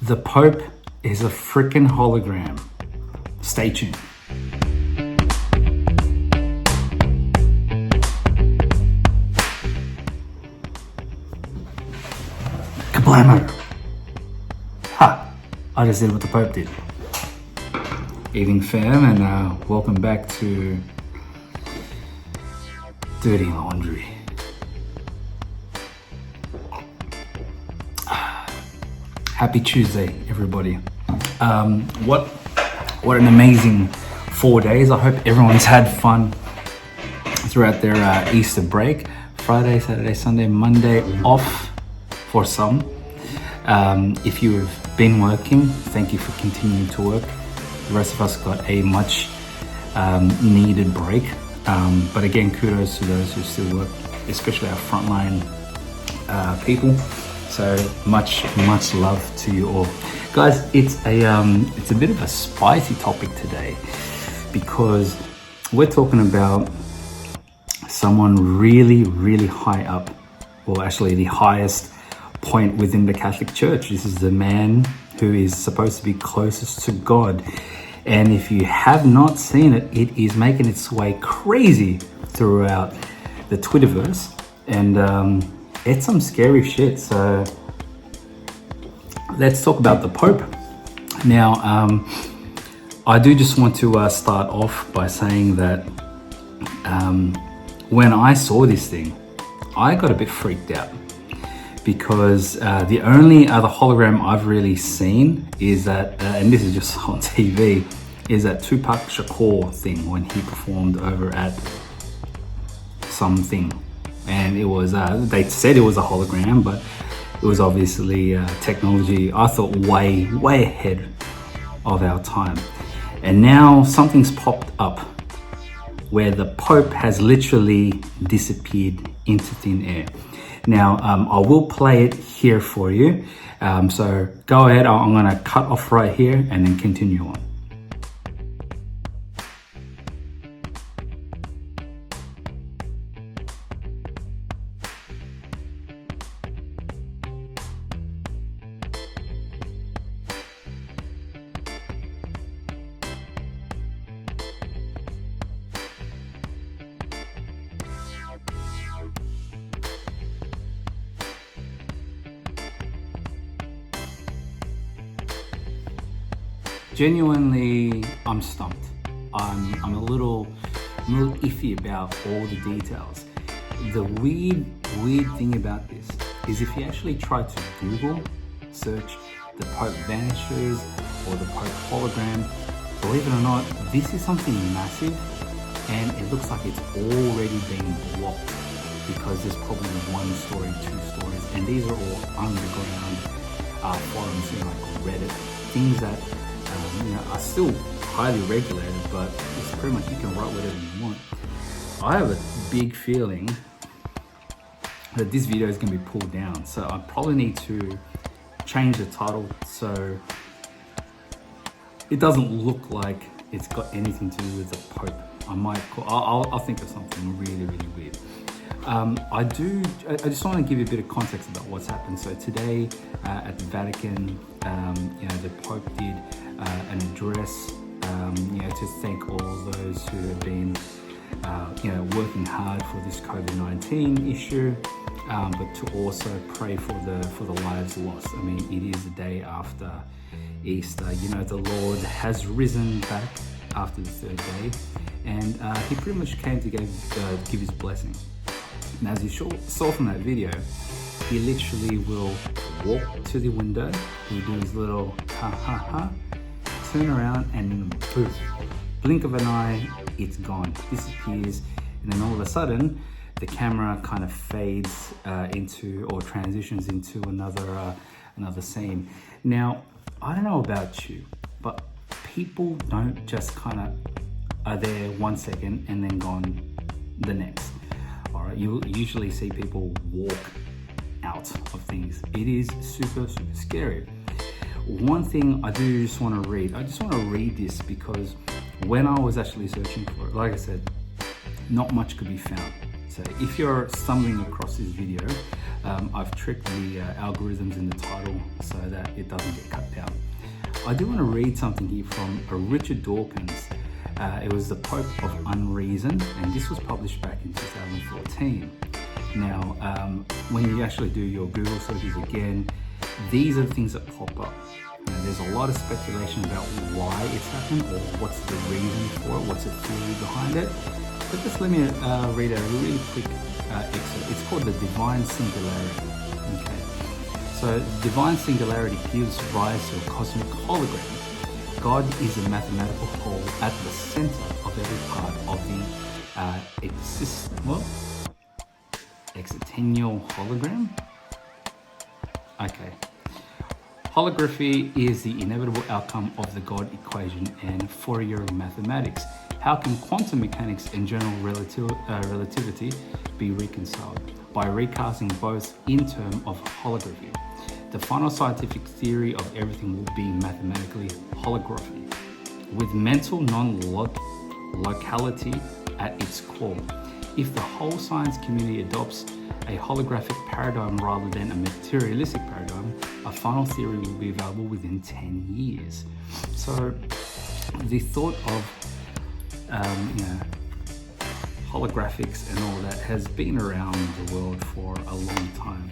The Pope is a freaking hologram. Stay tuned. Kablamo! Ha! I just did what the Pope did. Evening fam, and welcome back to Dirty Laundry. Happy Tuesday, everybody. What an amazing 4 days. I hope everyone's had fun throughout their Easter break. Friday, Saturday, Sunday, Monday off for some. If you've been working, thank you for continuing to work. The rest of us got a much needed break. But again, kudos to those who still work, especially our frontline people. So much love to you all, guys. It's a bit of a spicy topic today because we're talking about someone really high up, or actually the highest point within the Catholic Church. This is the man who is supposed to be closest to God, and if you have not seen it, it is making its way crazy throughout the Twitterverse, and it's some scary shit. So let's talk about the Pope. Now, I do just want to start off by saying that when I saw this thing, I got a bit freaked out because the only other hologram I've really seen is that, and this is just on TV, is that Tupac Shakur thing when he performed over at something. And it was, they said it was a hologram, but it was obviously technology, I thought, way ahead of our time. And now something's popped up where the Pope has literally disappeared into thin air. Now, I will play it here for you. So go ahead, I'm gonna cut off right here and then continue on. Genuinely, I'm stumped. I'm a little iffy about all the details. The weird thing about this is if you actually try to Google search the Pope vanishes or the Pope hologram, believe it or not, this is something massive, and it looks like it's already been blocked because there's probably one story, two stories, and these are all underground forums, like Reddit, things that are still highly regulated, but it's pretty much you can write whatever you want. I have a big feeling that this video is going to be pulled down, so I probably need to change the title so it doesn't look like it's got anything to do with the Pope. I'll think of something really weird. I just want to give you a bit of context about what's happened. So today at the Vatican, the Pope did an address, to thank all those who have been, working hard for this COVID-19 issue, but to also pray for the lives lost. I mean, it is the day after Easter. The Lord has risen back after the third day, and he pretty much came to give his blessing. And as you saw from that video, he literally will walk to the window, he'll do his little ha, turn around, and poof, blink of an eye, it's gone, disappears, and then all of a sudden, the camera kind of fades into or transitions into another scene. Now, I don't know about you, but people don't just kind of are there 1 second and then gone the next. All right, you'll usually see people walk out of things. It is super scary. One thing I do just want to read, this because when I was actually searching for it, like I said, not much could be found. So if you're stumbling across this video, I've tricked the algorithms in the title so that it doesn't get cut down. I do want to read something here from Richard Dawkins. It was the Pope of Unreason, and this was published back in 2014. Now, when you actually do your Google searches again, these are the things that pop up. Now, there's a lot of speculation about why it's happened or what's the reason for it, what's the theory behind it. But just let me read a really quick excerpt. It's called the Divine Singularity. Okay, so divine singularity gives rise to a cosmic hologram. God is a mathematical whole at the center of every part of the existential hologram. Okay. Holography is the inevitable outcome of the God equation and Fourier mathematics. How can quantum mechanics and general relativity be reconciled? By recasting both in terms of holography. The final scientific theory of everything will be mathematically holography, with mental non-locality at its core. If the whole science community adopts a holographic paradigm rather than a materialistic paradigm, a final theory will be available within 10 years. So the thought of holographics and all that has been around the world for a long time.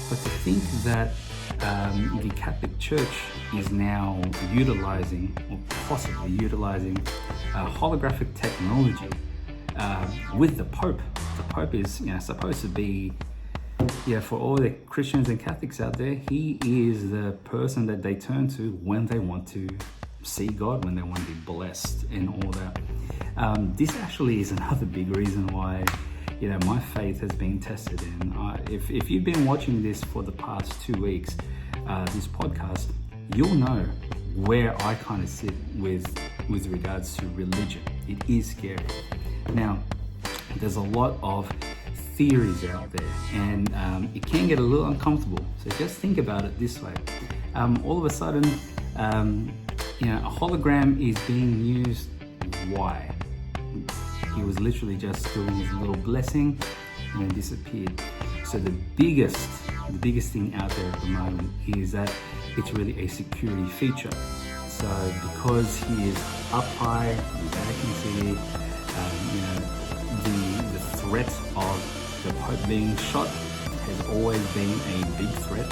But to think that the Catholic Church is now utilizing, or possibly utilizing, holographic technology with the Pope. The Pope is, supposed to be, for all the Christians and Catholics out there, he is the person that they turn to when they want to see God, when they want to be blessed and all that. This actually is another big reason why, my faith has been tested. And if you've been watching this for the past 2 weeks, this podcast, you'll know where I kind of sit with regards to religion. It is scary. Now, there's a lot of theories out there, and it can get a little uncomfortable. So just think about it this way. All of a sudden, a hologram is being used. Why? He was literally just doing his little blessing and then disappeared. So the biggest thing out there at the moment is that it's really a security feature. So because he is up high, everybody can see, the threat of the Pope being shot has always been a big threat.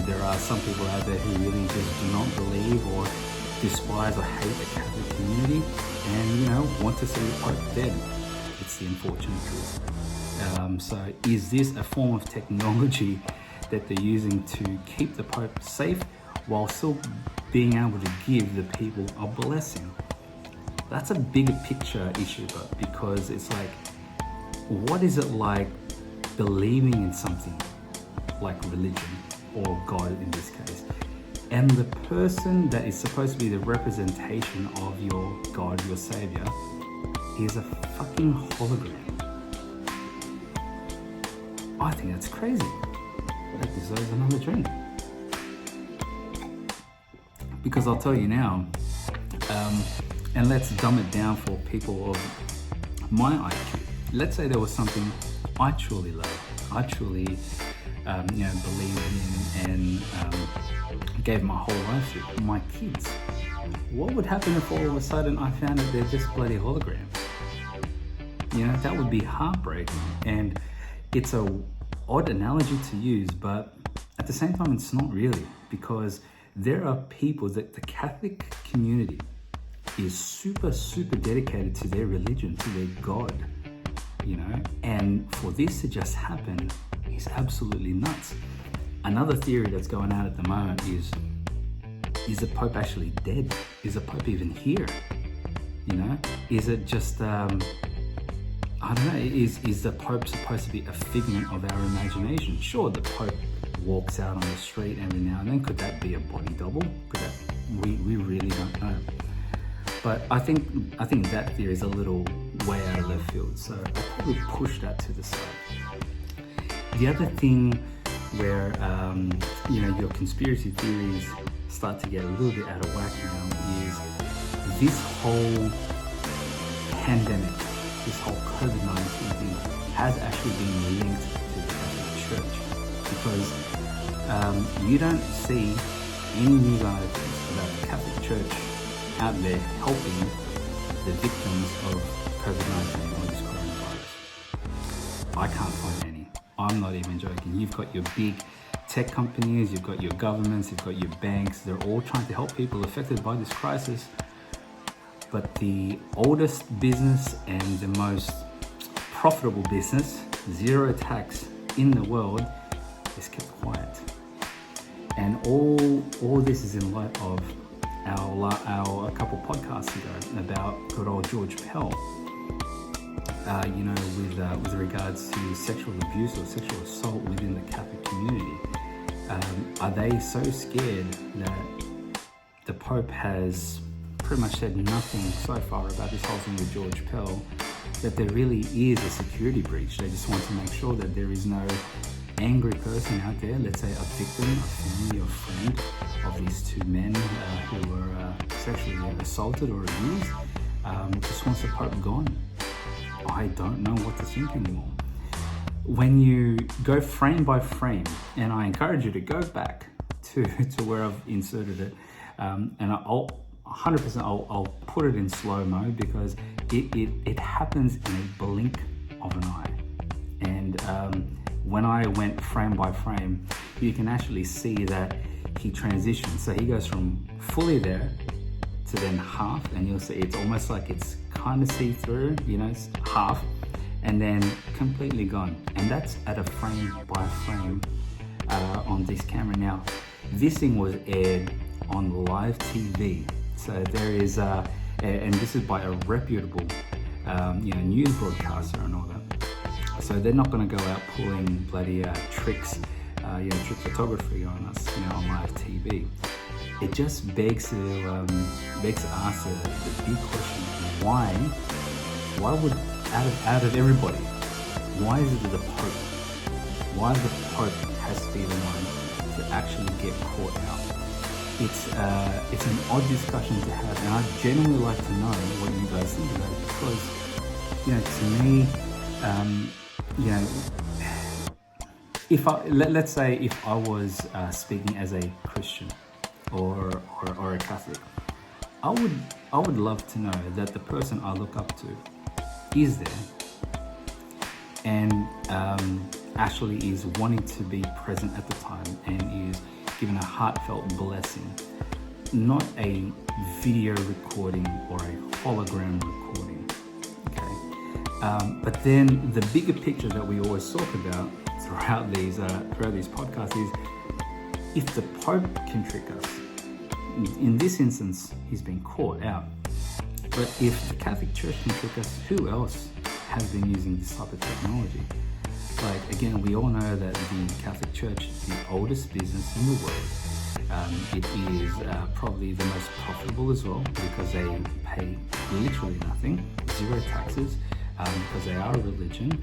There are some people out there who really just do not believe or despise or hate the Catholic community and, want to see the Pope dead. It's the unfortunate truth. So is this a form of technology that they're using to keep the Pope safe while still being able to give the people a blessing? That's a bigger picture issue, but because it's like, what is it like believing in something like religion or God in this case, and the person that is supposed to be the representation of your God, your Savior, is a fucking hologram? I think that's crazy. That deserves another drink. Because I'll tell you now, and let's dumb it down for people of my IQ. Let's say there was something I truly love, I truly believed in and gave my whole life to, my kids. What would happen if all of a sudden I found that they're just bloody holograms? That would be heartbreaking. And it's a odd analogy to use, but at the same time, it's not really, because there are people that the Catholic community is super, super dedicated to their religion, to their God, and for this to just happen is absolutely nuts. Another theory that's going out at the moment is the Pope actually dead? Is the Pope even here? Is it just, I don't know, is the Pope supposed to be a figment of our imagination? Sure, the Pope walks out on the street every now and then. Could that be a body double? We really don't know. But I think that theory is a little way out of left field, so I'll probably push that to the side. The other thing where your conspiracy theories start to get a little bit out of whack now is this whole pandemic, this whole COVID-19 thing has actually been linked to the Catholic Church, because you don't see any news articles about the Catholic Church out there helping the victims of COVID-19 or this coronavirus. I can't find any. I'm not even joking. You've got your big tech companies, you've got your governments, you've got your banks. They're all trying to help people affected by this crisis. But the oldest business and the most profitable business, zero tax in the world, is kept quiet. And all this is in light of our a couple podcasts ago about good old George Pell. With regards to sexual abuse or sexual assault within the Catholic community. Are they so scared that the Pope has pretty much said nothing so far about this whole thing with George Pell, that there really is a security breach? They just want to make sure that there is no angry person out there, let's say a victim, a family or friend of these two men who were sexually assaulted or abused, just wants the Pope gone. I don't know what to think anymore. When you go frame by frame, and I encourage you to go back to where I've inserted it, and I'll 100% I'll put it in slow-mo, because it happens in a blink of an eye. And when I went frame by frame, you can actually see that he transitions. So he goes from fully there to then half, and you'll see it's almost like it's kind of see-through, it's half, and then completely gone. And that's at a frame by frame on this camera. Now, this thing was aired on live TV. So there is, and this is by a reputable, news broadcaster and all that. So they're not going to go out pulling bloody tricks, trick photography on us, on live TV. It just begs to ask the big question: why would out of everybody, why is it that the Pope? Why the Pope has to be the one to actually get caught out? It's an odd discussion to have, and I'd genuinely like to know what you guys think about it, because to me, let's say if I was speaking as a Christian or a Catholic, I would love to know that the person I look up to is there and actually is wanting to be present at the time and is given a heartfelt blessing, not a video recording or a hologram recording. Okay, but then the bigger picture that we always talk about throughout these podcasts is, if the Pope can trick us, in this instance, he's been caught out. But if the Catholic Church can trick us, who else has been using this type of technology? Like, again, we all know that the Catholic Church is the oldest business in the world. It is probably the most profitable as well, because they pay literally nothing, zero taxes, because they are a religion.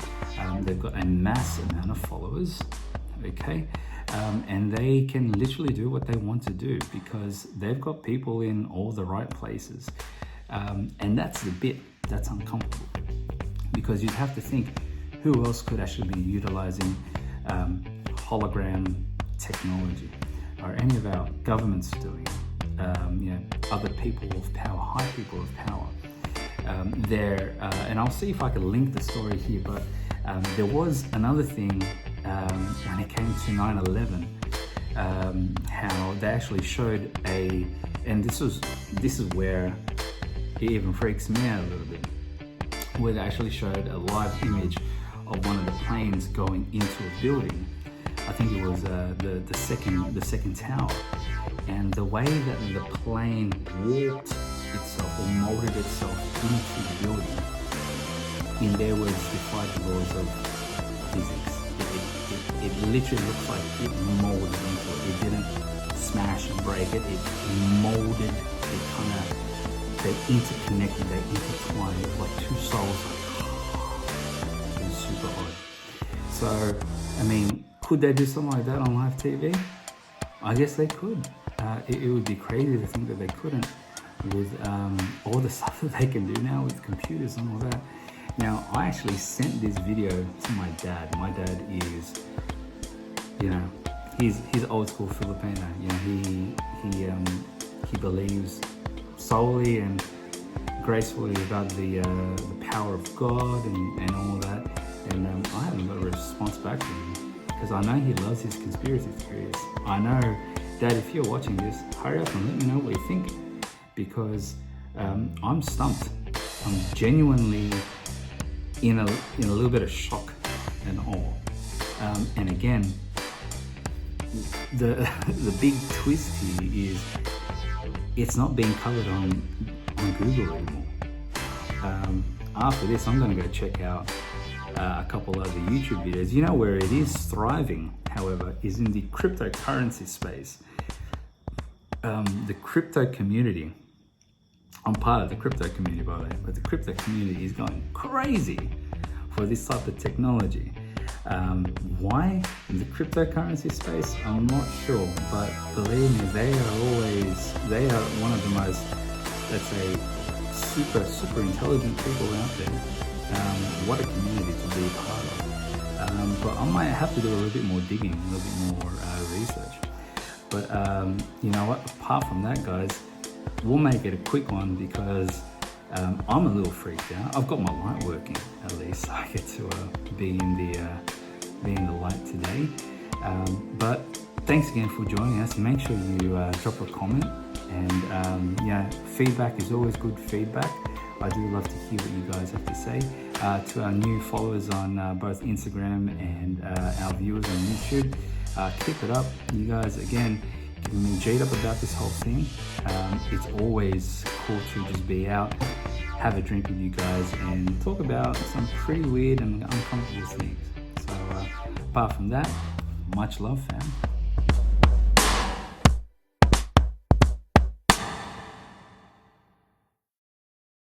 They've got a mass amount of followers, okay? And they can literally do what they want to do because they've got people in all the right places. And that's the bit that's uncomfortable, because you'd have to think, who else could actually be utilizing hologram technology? Are any of our governments doing it? Other people of power, high people of power. And I'll see if I can link the story here, but there was another thing when it came to 9/11, how they actually showed and this is where it even freaks me out a little bit, where they actually showed a live image of one of the planes going into a building. I think it was the second tower, and the way that the plane warped itself or molded itself into the building, in their words, defied the laws of physics. It literally looks like it molded into it. It didn't smash and break it. It molded. They interconnected. They intertwined. It was like two souls. It was super odd. So, could they do something like that on live TV? I guess they could. It would be crazy to think that they couldn't, with all the stuff that they can do now with computers and all that. Now, I actually sent this video to my dad. My dad is you know, he's old school Filipino. You know, he believes solely and gracefully about the power of God and all that. And I haven't got a response back to him because I know he loves his conspiracy theories. I know, Dad, if you're watching this, hurry up and let me know what you think, because I'm stumped. I'm genuinely in a little bit of shock and awe. And again, the big twist here is it's not being covered on Google anymore. After this, I'm going to go check out a couple other YouTube videos. You know where it is thriving, however, is in the cryptocurrency space. The crypto community. I'm part of the crypto community, by the way, but the crypto community is going crazy for this type of technology. Why? In the cryptocurrency space, I'm not sure, but believe me, they are one of the most, let's say, super intelligent people out there. What a community to be a part of. But I might have to do a little bit more digging, a little bit more research. But you know what, apart from that, guys, we'll make it a quick one because I'm a little freaked out. I've got my light working, at least. I get to be in the light today. But thanks again for joining us. Make sure you drop a comment, and yeah, feedback is always good feedback. I do love to hear what you guys have to say. To our new followers on both Instagram and our viewers on YouTube, keep it up. You guys, again, getting me G'd up about this whole thing. It's always cool to just be out, have a drink with you guys, and talk about some pretty weird and uncomfortable things. So apart from that, much love, fam.